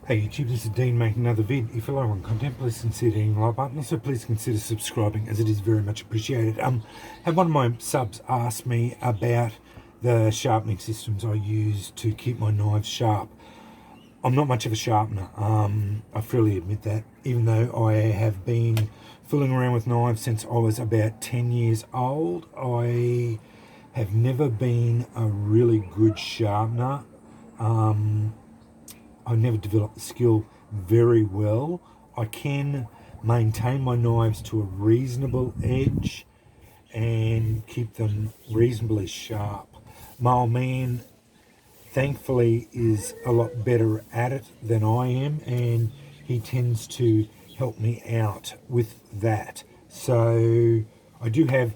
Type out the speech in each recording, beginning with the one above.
Hey YouTube, this is Dean making another vid. If you like my content, please consider hitting the like button. Also, please consider subscribing, as it is very much appreciated. Had one of my subs asked me about the sharpening systems I use to keep my knives sharp. I'm not much of a sharpener. I freely admit that, even though I have been fooling around with knives since I was about 10 years old. I have never been a really good sharpener. I never developed the skill very well. I can maintain my knives to a reasonable edge and keep them reasonably sharp. My old man, thankfully, is a lot better at it than I am, and he tends to help me out with that. So I do have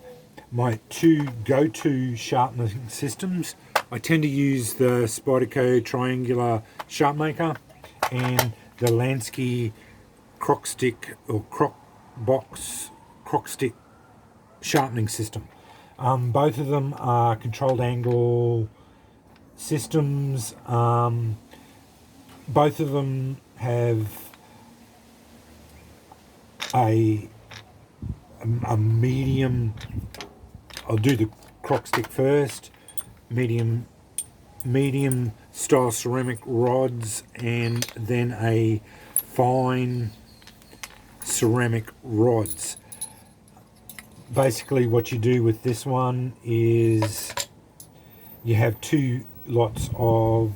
my two go-to sharpening systems. I tend to use the Spyderco triangular SharpMaker and the Lansky Crock stick or Crock stick sharpening system. Both of them are controlled angle systems. Both of them have a medium. I'll do the Crock stick first. Medium style ceramic rods, and then a fine ceramic rods. Basically what you do with this one is you have two lots of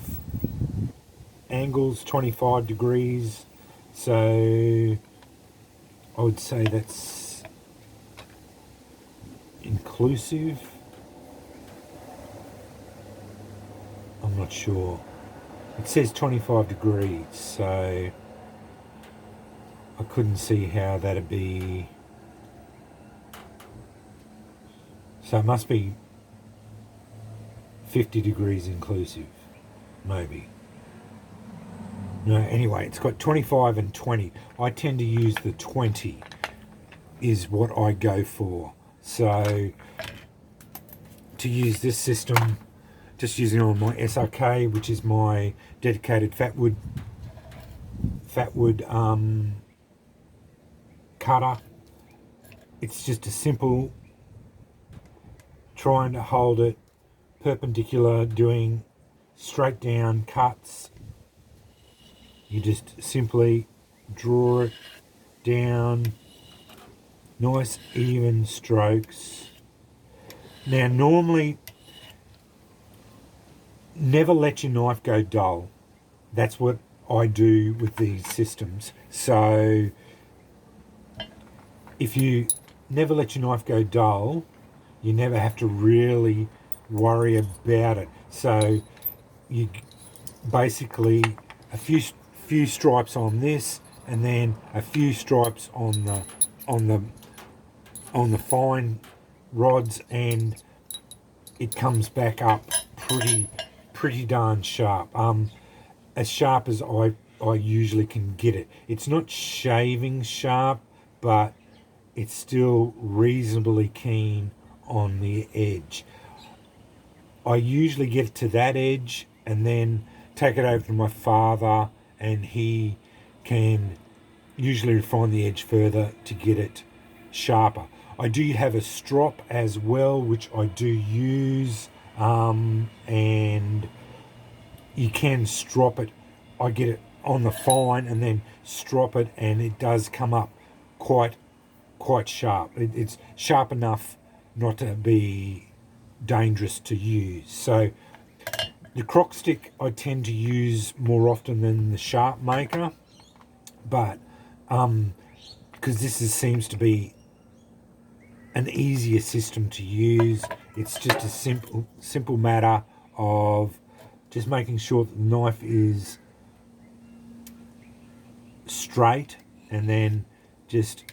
angles, 25 degrees, so I would say that's inclusive. I'm not sure. It says 25 degrees, so I couldn't see how that'd be. So it must be 50 degrees inclusive, maybe. No, anyway, it's got 25 and 20. I tend to use the 20 is what I go for. So to use this system, just using it on my SRK, which is my dedicated fatwood cutter. It's just a simple trying to hold it perpendicular, doing straight down cuts. You just simply draw it down, nice even strokes. Now normally, never let your knife go dull. That's what I do with these systems. So if you never let your knife go dull, you never have to really worry about it. So you basically a few stripes on this, and then a few stripes on the fine rods, and it comes back up pretty darn sharp. As sharp as I usually can get it. It's not shaving sharp, but it's still reasonably keen on the edge. I usually get to that edge and then take it over to my father, and he can usually refine the edge further to get it sharper. I do have a strop as well, which I do use, and you can strop it. I get it on the fine and then strop it, and it does come up quite sharp. It's sharp enough not to be dangerous to use. So the Crock stick I tend to use more often than the SharpMaker, but because seems to be an easier system to use. It's just a simple matter of just making sure that the knife is straight, and then just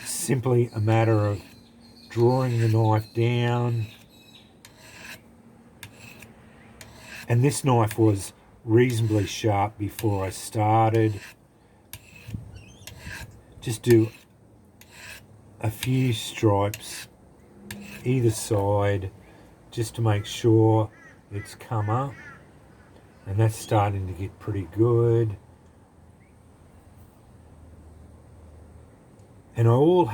simply a matter of drawing the knife down. And this knife was reasonably sharp before I started. Just do a few stripes either side just to make sure it's come up, and that's starting to get pretty good. And all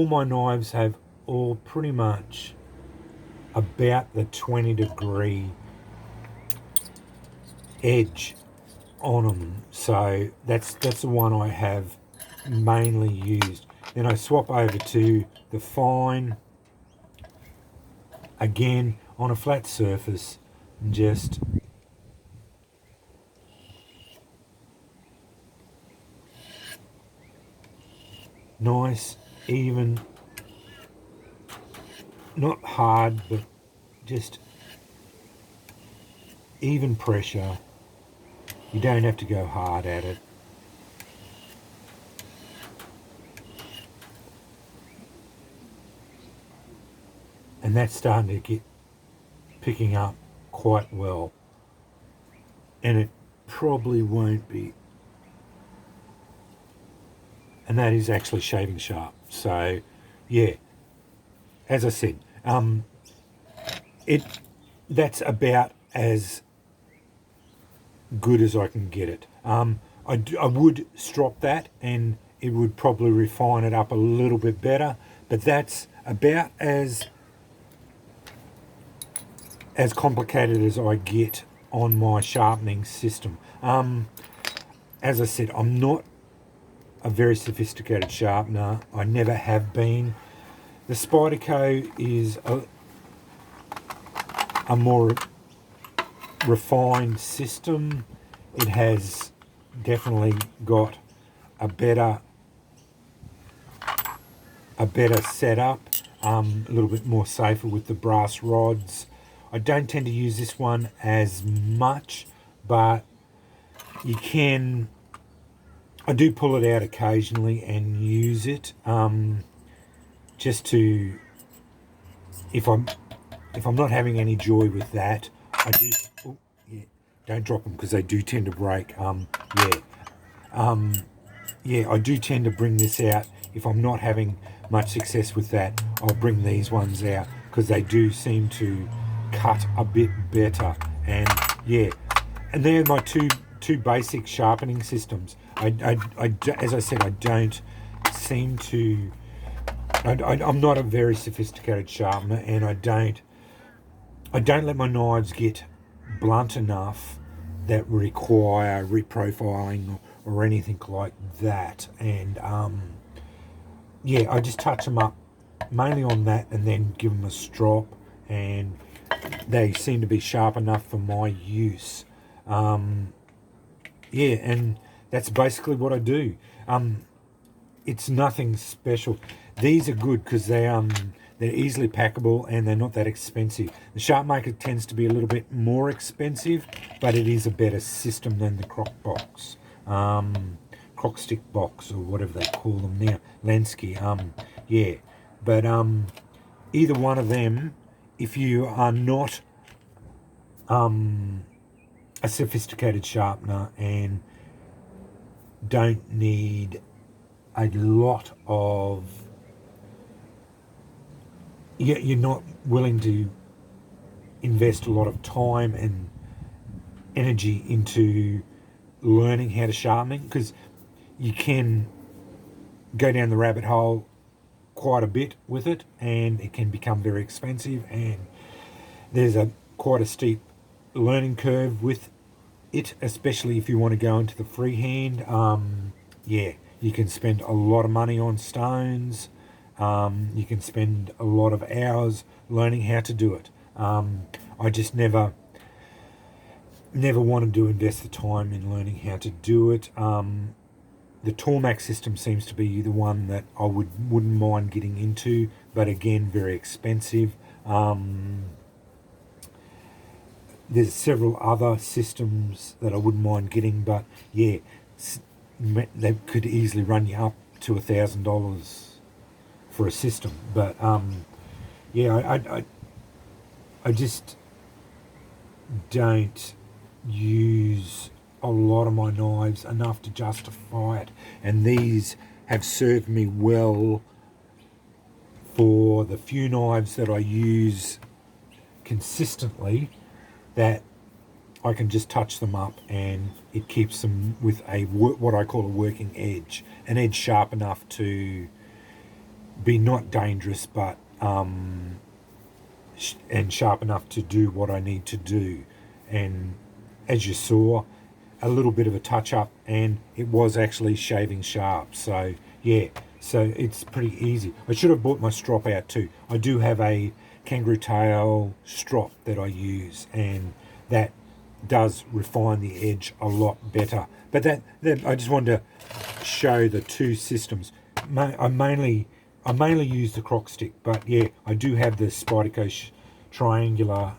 my knives have all pretty much about the 20-degree edge on them. So that's the one I have mainly used. Then I swap over to the fine, again on a flat surface, and just nice, even, not hard, but just even pressure. You don't have to go hard at it. And that's starting to get picking up quite well. And it probably won't be. And that is actually shaving sharp. So, yeah, as I said, that's about as good as I can get it. I would strop that, and it would probably refine it up a little bit better, but that's about as complicated as I get on my sharpening system. As I said, I'm not a very sophisticated sharpener. I never have been. The Spyderco is a more refined system. It has definitely got a better setup, a little bit more safer with the brass rods. I don't tend to use this one as much, but you can. I do pull it out occasionally and use it, just to, if I'm not having any joy with that, I do. Oh, yeah, don't drop them because they do tend to break. Yeah, I do tend to bring this out if I'm not having much success with that. I'll bring these ones out because they do seem to cut a bit better. And yeah, and they're my two basic sharpening systems. As I said, I don't seem to. I'm not a very sophisticated sharpener, and I don't let my knives get blunt enough that require reprofiling or anything like that. And yeah, I just touch them up mainly on that, and then give them a strop, and they seem to be sharp enough for my use. Yeah, and that's basically what I do. It's nothing special. These are good because they're easily packable and they're not that expensive. The SharpMaker tends to be a little bit more expensive, but it is a better system than the Crock box, Crock stick box, or whatever they call them now, Lansky. Yeah, but either one of them, if you are not a sophisticated sharpener and don't need a lot of, you're not willing to invest a lot of time and energy into learning how to sharpen, because you can go down the rabbit hole quite a bit with it, and it can become very expensive, and there's quite a steep learning curve with it, especially if you want to go into the freehand. Yeah, you can spend a lot of money on stones. You can spend a lot of hours learning how to do it. I just never wanted to invest the time in learning how to do it. The TurnBox system seems to be the one that I wouldn't mind getting into, but again, very expensive. There's several other systems that I wouldn't mind getting, but yeah, they could easily run you up to $1,000 for a system. But yeah, I just don't use a lot of my knives enough to justify it, and these have served me well for the few knives that I use consistently, that I can just touch them up and it keeps them with what I call a working edge, an edge sharp enough to be not dangerous, but and sharp enough to do what I need to do. And as you saw, a little bit of a touch up, and it was actually shaving sharp. So yeah, so it's pretty easy. I should have bought my strop out too. I do have a kangaroo tail strop that I use, and that does refine the edge a lot better. But that I just wanted to show the two systems. I mainly use the Crock stick, but yeah, I do have the Spyderco triangle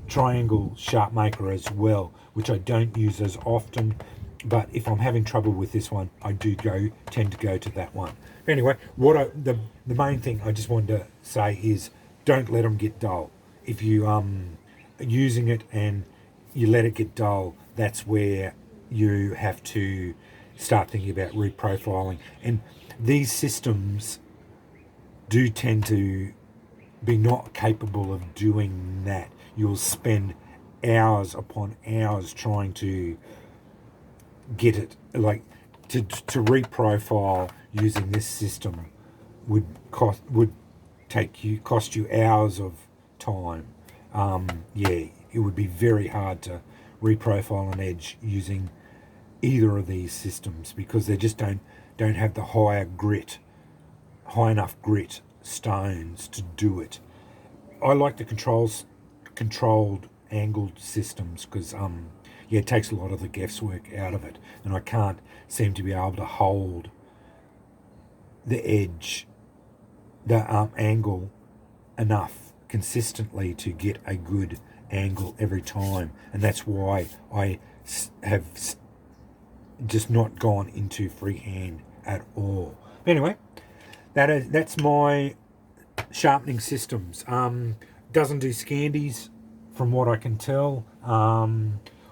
SharpMaker as well, which I don't use as often. But if I'm having trouble with this one, I do tend to go to that one. Anyway, the main thing I just wanted to say is don't let them get dull. If you are using it and you let it get dull, that's where you have to start thinking about reprofiling. And these systems do tend to be not capable of doing that. You'll spend hours upon hours trying to get it, like to reprofile using this system would cost you hours of time. Yeah, it would be very hard to reprofile an edge using either of these systems, because they just don't have the high enough grit stones to do it. I like the controlled angled systems because yeah, it takes a lot of the guesswork out of it, and I can't seem to be able to hold the edge, the angle enough consistently to get a good angle every time, and that's why I have just not gone into freehand at all. Anyway, that's my sharpening systems. Doesn't do scandies from what I can tell.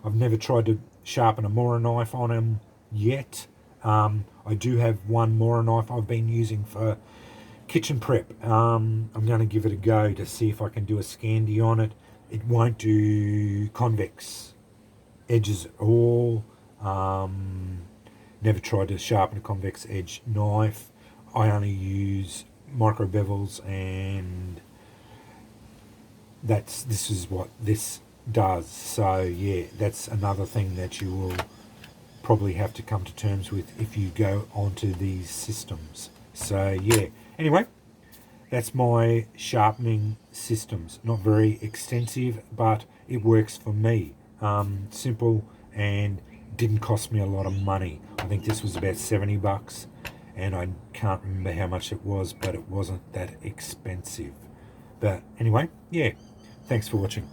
I've never tried to sharpen a Mora knife on them yet. I do have one Mora knife I've been using for kitchen prep. I'm going to give it a go to see if I can do a Scandi on it. It won't do convex edges at all. Never tried to sharpen a convex edge knife. I only use micro bevels, and this is what this does. So yeah, that's another thing that you will probably have to come to terms with if you go onto these systems. So yeah, anyway, that's my sharpening systems. Not very extensive, but it works for me. Simple, and didn't cost me a lot of money. I think this was about $70, and I can't remember how much it was, but it wasn't that expensive. But anyway, yeah, thanks for watching.